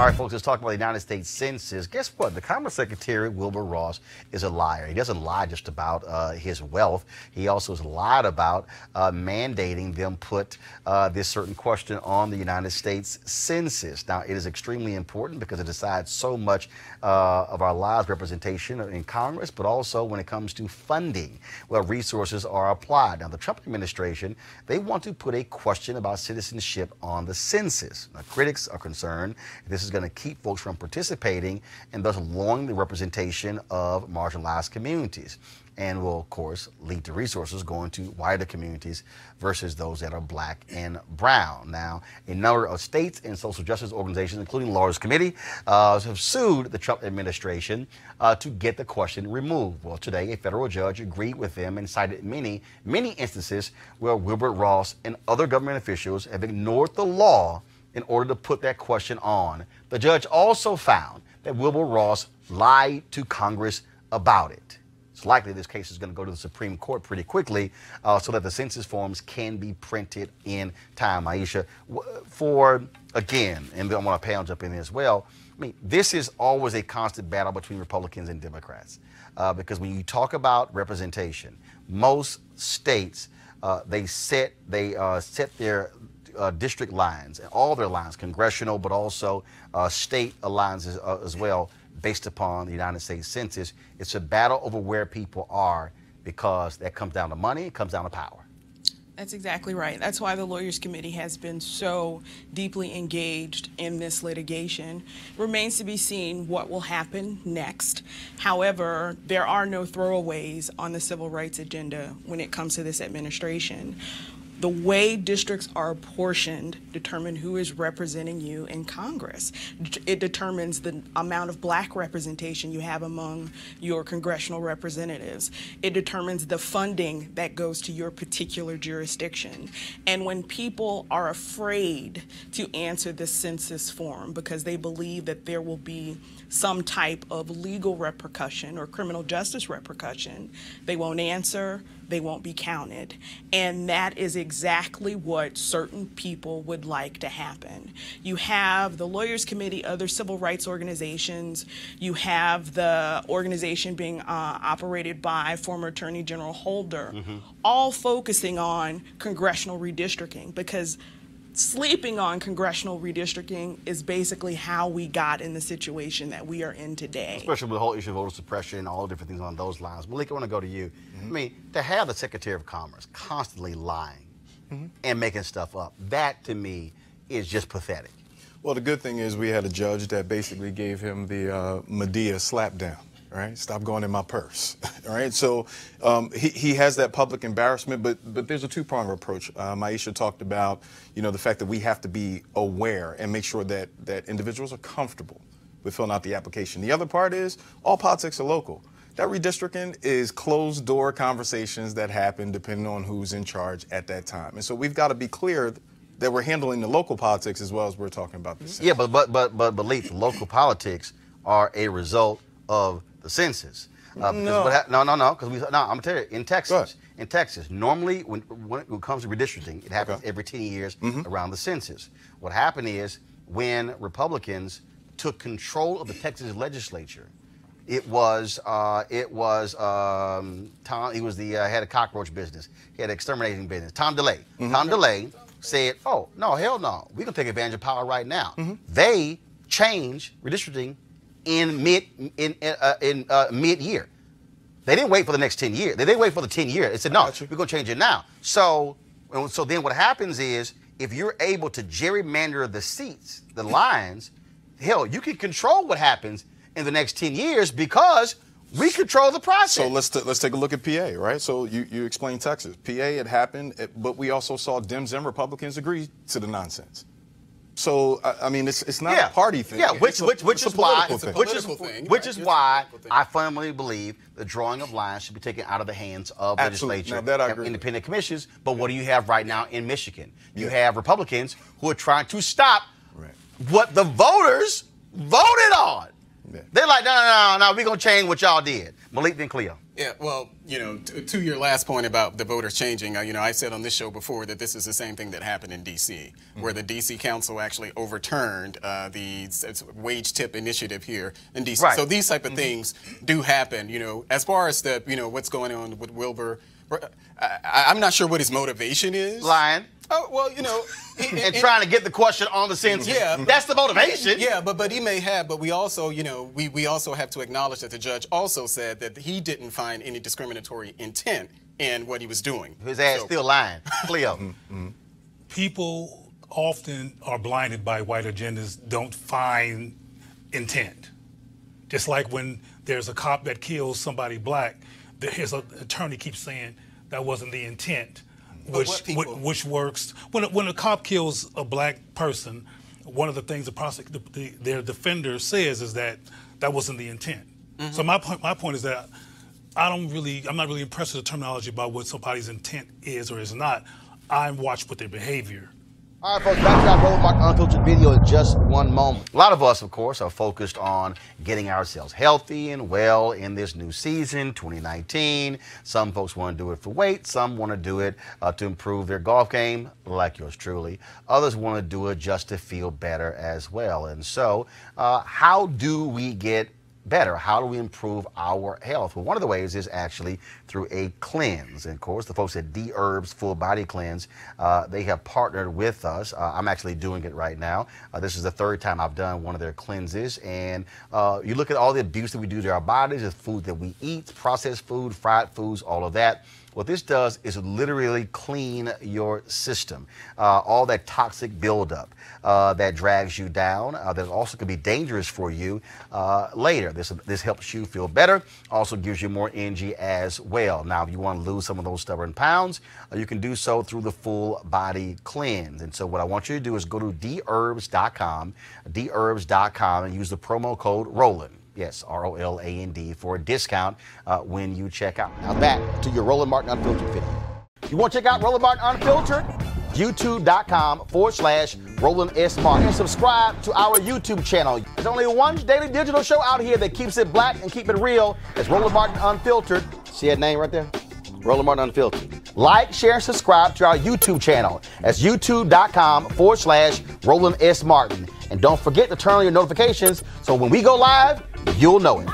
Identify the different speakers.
Speaker 1: All right, folks, let's talk about the United States Census. Guess what? The Commerce Secretary, Wilbur Ross, is a liar. He doesn't lie just about his wealth. He also has lied about mandating them put this certain question on the United States Census. Now, it is extremely important because it decides so much of our lives, representation in Congress, but also when it comes to funding, where resources are applied. Now, the Trump administration, they want to put a question about citizenship on the census. Now, critics are concerned this is going to keep folks from participating and thus lowering the representation of marginalized communities, and will, of course, lead to resources going to wider communities versus those that are black and brown. Now, a number of states and social justice organizations, including Lawyers Committee, have sued the Trump administration to get the question removed. Well, today, a federal judge agreed with them and cited many instances where Wilbur Ross and other government officials have ignored the law in order to put that question on. The judge also found that Wilbur Ross lied to Congress about it. It's likely this case is going to go to the Supreme Court pretty quickly so that the census forms can be printed in time. Aisha, again, and I want to pay on jump in as well, I mean, this is always a constant battle between Republicans and Democrats because when you talk about representation, most states, they set their district lines, and all their lines, congressional, but also state alliances as well, based upon the United States Census. It's a battle over where people are because that comes down to money, it comes down to power.
Speaker 2: That's exactly right. That's why the Lawyers Committee has been so deeply engaged in this litigation. Remains to be seen what will happen next. However, there are no throwaways on the civil rights agenda when it comes to this administration. The way districts are apportioned determine who is representing you in Congress. It determines the amount of black representation you have among your congressional representatives. It determines the funding that goes to your particular jurisdiction. And when people are afraid to answer the census form because they believe that there will be some type of legal repercussion or criminal justice repercussion, they won't answer, they won't be counted. And that is exactly what certain people would like to happen. You have the Lawyers Committee, other civil rights organizations, you have the organization being operated by former Attorney General Holder, all focusing on congressional redistricting, because sleeping on congressional redistricting is basically how we got in the situation that we are in today.
Speaker 1: Especially with the whole issue of voter suppression and all different things on those lines. Malik, I want to go to you. I mean, to have the Secretary of Commerce constantly lying and making stuff up, that to me is just pathetic.
Speaker 3: Well, the good thing is we had a judge that basically gave him the Medea slapdown. All right, stop going in my purse. All right, so he has that public embarrassment, but there's a two-pronged approach. Aisha talked about, the fact that we have to be aware and make sure that individuals are comfortable with filling out the application. The other part is all politics are local. That redistricting is closed-door conversations that happen depending on who's in charge at that time, and so we've got to be clear that we're handling the local politics as well as we're talking about this.
Speaker 1: Yeah, but Lee, the local politics are a result of the census. No, I'm gonna tell you, in Texas, normally when it comes to redistricting, it happens every 10 years around the census. What happened is when Republicans took control of the Texas legislature, it was Tom. He was the head of cockroach business. He had exterminating business. Tom DeLay. Tom DeLay said, "Oh no, hell no, we can take advantage of power right now." They changed redistricting in mid-year. They didn't wait for the next 10 years. They didn't wait for the 10 years. They said, no, we're going to change it now. So then what happens is, if you're able to gerrymander the seats, the lines, hell, you can control what happens in the next 10 years because we control the process.
Speaker 3: So let's take a look at PA, right? So you explained Texas. PA had happened, but we also saw Dems and Republicans agree to the nonsense. So I mean, it's not a party thing.
Speaker 1: Yeah, which is why I firmly believe the drawing of lines should be taken out of the hands of legislature and independent commissions. But what do you have right now in Michigan? You have Republicans who are trying to stop what the voters voted on. They're like, no, we're gonna change what y'all did. Malik, then Cleo.
Speaker 4: Yeah, well, to your last point about the voters changing, I said on this show before that this is the same thing that happened in D.C., where the D.C. Council actually overturned the wage tip initiative here in D.C.
Speaker 1: Right.
Speaker 4: So these type of things do happen. As far as the what's going on with Wilbur, I'm not sure what his motivation is.
Speaker 1: Lying.
Speaker 4: Oh, well,
Speaker 1: and trying to get the question on the census.
Speaker 4: Yeah,
Speaker 1: that's the motivation.
Speaker 4: Yeah, but he may have. But we also, we also have to acknowledge that the judge also said that he didn't find any discriminatory intent in what he was doing.
Speaker 1: His ass still lying. Cleo.
Speaker 5: People often are blinded by white agendas, don't find intent. Just like when there's a cop that kills somebody black, his attorney keeps saying that wasn't the intent. Which works. When a cop kills a black person, one of the things their defender says is that wasn't the intent. So my point is that I'm not really impressed with the terminology about what somebody's intent is or is not. I watch with their behavior.
Speaker 1: All right, folks, back to our Roland Martin Unfiltered video in just one moment. A lot of us, of course, are focused on getting ourselves healthy and well in this new season, 2019. Some folks want to do it for weight. Some want to do it to improve their golf game, like yours truly. Others want to do it just to feel better as well. And so, how do we get better? How do we improve our health? Well, one of the ways is actually through a cleanse. And of course, the folks at D-Herbs Full Body Cleanse, they have partnered with us. I'm actually doing it right now. This is the third time I've done one of their cleanses. And you look at all the abuse that we do to our bodies, the food that we eat, processed food, fried foods, all of that. What this does is literally clean your system. All that toxic buildup that drags you down, that also can be dangerous for you later. This helps you feel better, also gives you more energy as well. Now, if you want to lose some of those stubborn pounds, you can do so through the full body cleanse. And so what I want you to do is go to dherbs.com, and use the promo code ROLAND. Yes, ROLAND for a discount when you check out. Now back to your Roland Martin Unfiltered video. You want to check out Roland Martin Unfiltered? YouTube.com/Roland S. Martin. And subscribe to our YouTube channel. There's only one daily digital show out here that keeps it black and keep it real. It's Roland Martin Unfiltered. See that name right there? Roland Martin Unfiltered. Like, share, and subscribe to our YouTube channel. That's youtube.com/Roland S. Martin. And don't forget to turn on your notifications so when we go live, you'll know it.